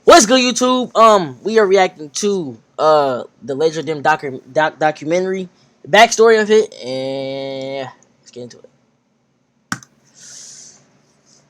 What's good, YouTube? We are reacting to the LaserDim documentary, the backstory of it, and let's get into it.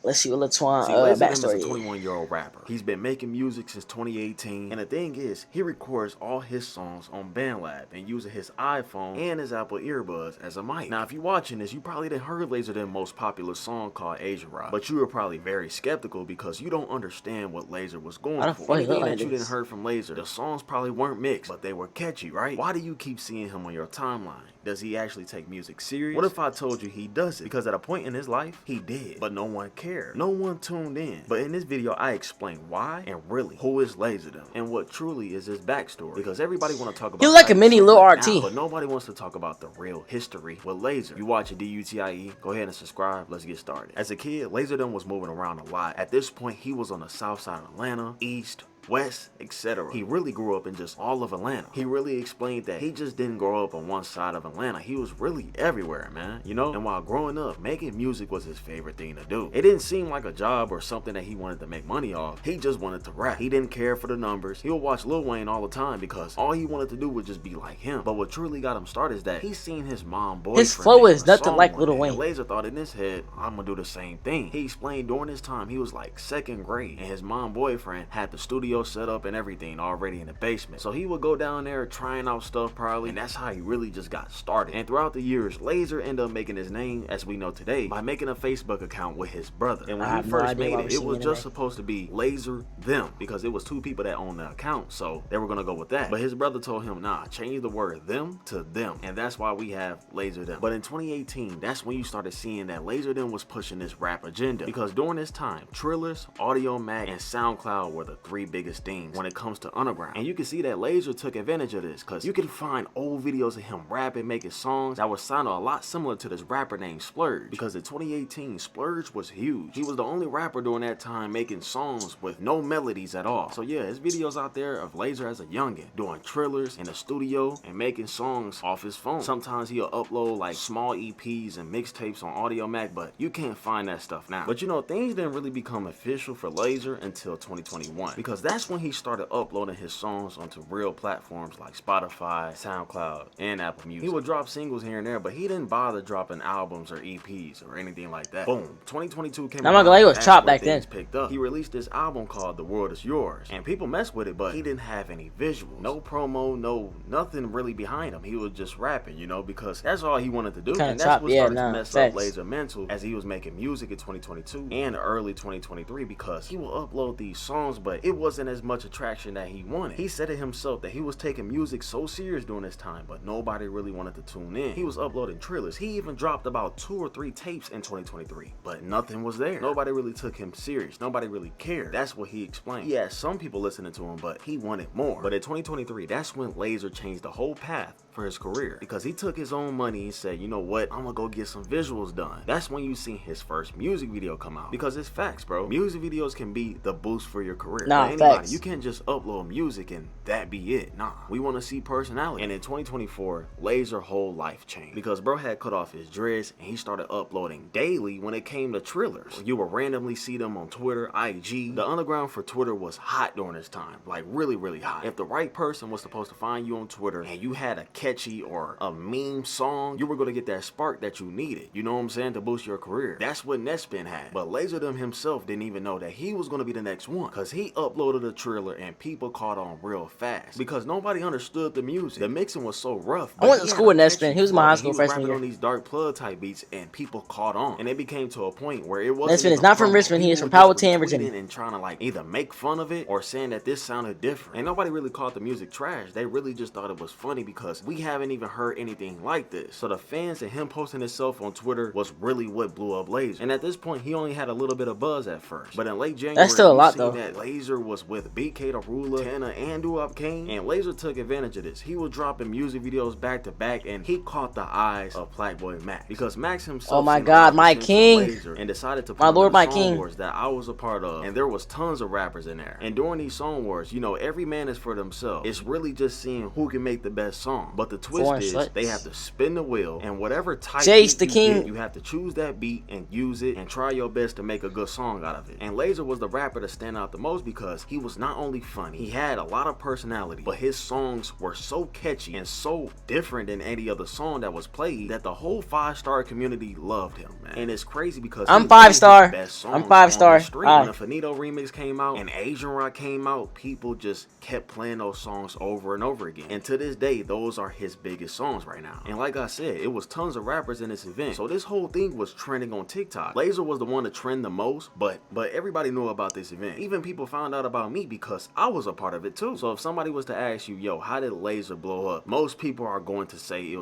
Let's see what Latuan See, LAZERDIM is a backstory is. 21-year-old rapper. He's been making music since 2018, and the thing is, he records all his songs on BandLab and using his iPhone and his Apple earbuds as a mic. Now, if you're watching this, you probably didn't heard LAZERDIM's most popular song called LAZERDIM, but you were probably very skeptical because you don't understand what Lazer was Why going the for. fuck he look Anything like that you didn't this? heard from Lazer, the songs probably weren't mixed, but they were catchy, right? Why do you keep seeing him on your timeline? Does he actually take music serious? What if I told you he doesn't? Because at a point in his life, he did, but no one cared. No one tuned in. But in this video, I explain why and really who is LAZERDIM and what truly is his backstory. Because everybody want to talk about He look like a how mini he's Lil now, RT. but nobody wants to talk about the real history with Lazer. You watch DUTIE, go ahead and subscribe. Let's get started. As a kid, LAZERDIM was moving around a lot. At this point, he was on the south side of Atlanta, east, west, etc. He really grew up in just all of Atlanta. He really explained that he just didn't grow up on one side of Atlanta. He was really everywhere, man, you know? And while growing up, making music was his favorite thing to do. It didn't seem like a job or something that he wanted to make money off. He just wanted to rap. He didn't care for the numbers. He would watch Lil Wayne all the time because all he wanted to do was just be like him. But what truly got him started is that he seen his mom boyfriend. His flow making is a nothing song like one Lil day, Wayne. and Lazer thought in his head, I'm gonna do the same thing. He explained during this time he was like second grade and his mom boyfriend had the studio set up and everything already in the basement. So he would go down there trying out stuff probably, and that's how he really just got started. And throughout the years, Lazer ended up making his name as we know today by making a Facebook account with his brother. And when he first made it, it was just supposed to be LAZERDIM because it was two people that owned the account, so they were gonna go with that. But his brother told him, nah, change the word them to them, and that's why we have LAZERDIM. But in 2018, that's when you started seeing that LAZERDIM was pushing this rap agenda, because during this time, Trillers, Audio Mac, and SoundCloud were the three biggest things when it comes to underground. And you can see that Lazer took advantage of this because you can find old videos of him rapping, making songs that was sounding a lot similar to this rapper named Splurge, because in 2018 Splurge was huge. He was the only rapper during that time making songs with no melodies at all. So yeah, his videos out there of Lazer as a youngin doing Trillers in the studio and making songs off his phone. Sometimes he'll upload like small EPs and mixtapes on Audio Mac, but you can't find that stuff now. But you know, things didn't really become official for Lazer until 2021, because that's when he started uploading his songs onto real platforms like Spotify, SoundCloud, and Apple Music. He would drop singles here and there, but he didn't bother dropping albums or EPs or anything like that. Boom, 2022 came I'm around. not gonna lie, he was chopped back things then. picked up. He released this album called The World Is Yours, and people messed with it, but he didn't have any visuals, no promo, no nothing really behind him. He was just rapping, you know, because that's all he wanted to do. Kinda and that's chopped, what yeah, started to mess facts. up Lazer mental as he was making music in 2022 and early 2023, because he will upload these songs, but it wasn't as much attraction that he wanted. He said it himself that he was taking music so serious during this time, but nobody really wanted to tune in. He was uploading Trillers. He even dropped about 2 or 3 tapes in 2023, but nothing was there. Nobody really took him serious. Nobody really cared. That's what he explained. He had some people listening to him, but he wanted more. But in 2023, that's when Lazer changed the whole path for his career, because he took his own money and said, you know what, I'm gonna go get some visuals done. That's when you see his first music video come out, because it's facts, bro. Music videos can be the boost for your career. Nah, facts. You can't just upload music and that be it. Nah, we want to see personality. And in 2024, Lazer whole life changed, because bro had cut off his dreads and he started uploading daily when it came to Trillers. You would randomly see them on Twitter, IG. The underground for Twitter was hot during this time, like really, really hot. If the right person was supposed to find you on Twitter and you had a catchy or a meme song, you were going to get that spark that you needed, you know what I'm saying, to boost your career. That's what Netspin had. But LAZERDIM himself didn't even know that he was going to be the next one, because he uploaded a Triller and people caught on real fast, because nobody understood the music. The mixing was so rough. I went to school with Netspin. He was my high school freshman year. On these dark plug type beats and people caught on, and it became to a point where it wasn't. Netspin is not from Richmond. He is from Powhatan, Virginia. And trying to like either make fun of it or saying that this sounded different, and nobody really called the music trash. They really just thought it was funny because we haven't even heard anything like this. So the fans and him posting himself on Twitter was really what blew up Lazer. And at this point, he only had a little bit of buzz at first, but in late January, that's still a lot though. That Lazer was with BK the Ruler, Tana, and Duop Kane, and Lazer took advantage of this. He was dropping music videos back to back, and he caught the eyes of Blackboy Max, because Max himself, oh my god, my king, and decided to put my lord, my song king wars that I was a part of, and there was tons of rappers in there. And during these song wars, you know, every man is for themselves. It's really just seeing who can make the best song. But the twist is they have to spin the wheel, and whatever type Chase beat the you king. get, you have to choose that beat and use it and try your best to make a good song out of it. And Lazer was the rapper to stand out the most because he was not only funny, he had a lot of personality, but his songs were so catchy and so different than any other song that was played that the whole 5-star community loved him, man. And it's crazy because I'm 5-star. I'm 5-star. When the Finito remix came out and Asian Rock came out, people just kept playing those songs over and over again. And to this day, those are his biggest songs right now. And like I said, it was tons of rappers in this event, so this whole thing was trending on TikTok. Lazer was the one to trend the most, but everybody knew about this event. Even people found out about me because I was a part of it too. So if somebody was to ask you, yo, how did Lazer blow up? Most people are going to say it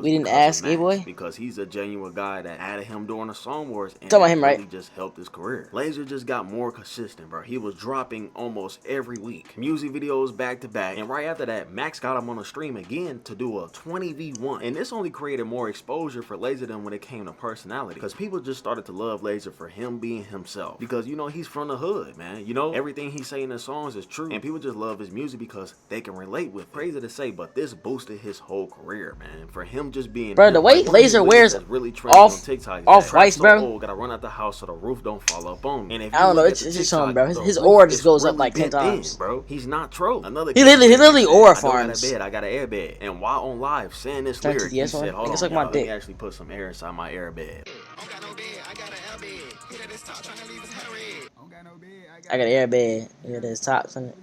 was because he's a genuine guy that added him during the Song Wars, and that really just helped his career. Lazer just got more consistent, bro. He was dropping almost every week, music videos back to back, and right after that, Max got him on the stream again to do a 20v1, and this only created more exposure for LAZERDIM when it came to personality, because people just started to love Lazer for him being himself, because you know he's from the hood, man. You know everything he say in his songs is true, and people just love his music because they can relate with it. Crazy to say, but this boosted his whole career, man. For him just being, bro, the way Lazer wears really off whites, bro. Oh, gotta run out the house so the roof don't fall up on me. And if I don't know, it's just something, bro. His aura just goes up like 10 times, bro. He's not trolling. Another he literally aura farms. I got an air bed, and while on live saying this lyric, he said, "Hold on, let me actually put some air inside my air bed." I got an air bed. Yeah, there's tops on it.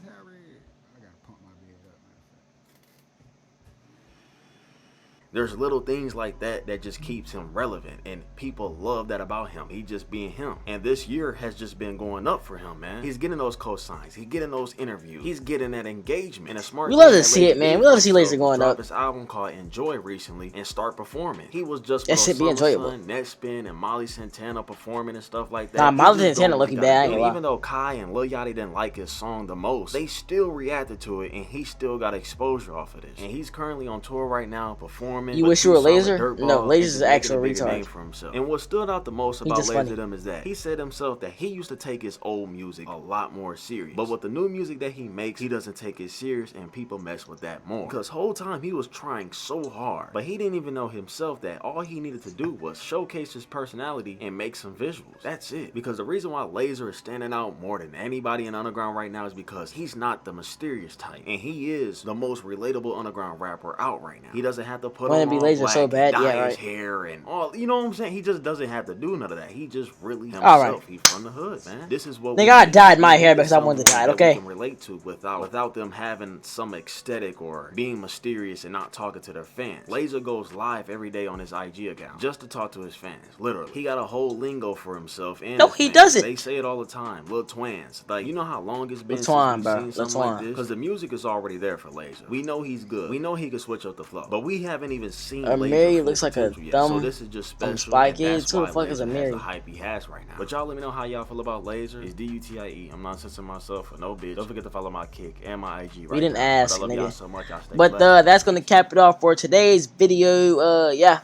There's little things like that that just keeps him relevant, and people love that about him. He just being him. And this year has just been going up for him, man. He's getting those cosigns. He's getting those interviews. He's getting that engagement. And a smart. We love to see it, man. We love to see Lazer going up. This album called Enjoy recently and start performing. He was just that should be enjoyable. Netspin and Molly Santana performing and stuff like that. Nah, Molly Santana looking bad. And even though Kai and Lil Yachty didn't like his song the most, they still reacted to it, and he still got exposure off of this. And he's currently on tour right now performing. You wish you were Lazer? No, Lazer's an actual retard. For himself. And what stood out the most about LAZERDIM is that he said himself that he used to take his old music a lot more serious. But with the new music that he makes, he doesn't take it serious, and people mess with that more. Because whole time he was trying so hard, but he didn't even know himself that all he needed to do was showcase his personality and make some visuals. That's it. Because the reason why Lazer is standing out more than anybody in underground right now is because he's not the mysterious type, and he is the most relatable underground rapper out right now. He doesn't have to put on all black, so bad, dye his hair and all, you know what I'm saying? He just doesn't have to do none of that. He just really himself. He's from the hood, man. This is what I dyed my hair because I wanted to dye it, okay? We can relate to without them having some aesthetic or being mysterious and not talking to their fans. Lazer goes live every day on his IG account just to talk to his fans. Literally, he got a whole lingo for himself. And no, he doesn't. They say it all the time. Lil Twans, like, you know how long it's been since we've seen something like this? Because the music is already there for Lazer. We know he's good. We know he can switch up the flow, but we haven't even seen Lazer. Mary looks like a dumb. So this is just special. Spy Kids. Who the fuck is a Mary? The hype he has right now. But y'all let me know how y'all feel about Lazer. It's DUTIE. I'm not censoring myself for no bitch. Don't forget to follow my Kick and my IG. Right, we didn't ask, I love y'all so much. Y'all stay but that's gonna cap it off for today's video. Yeah,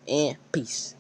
and peace.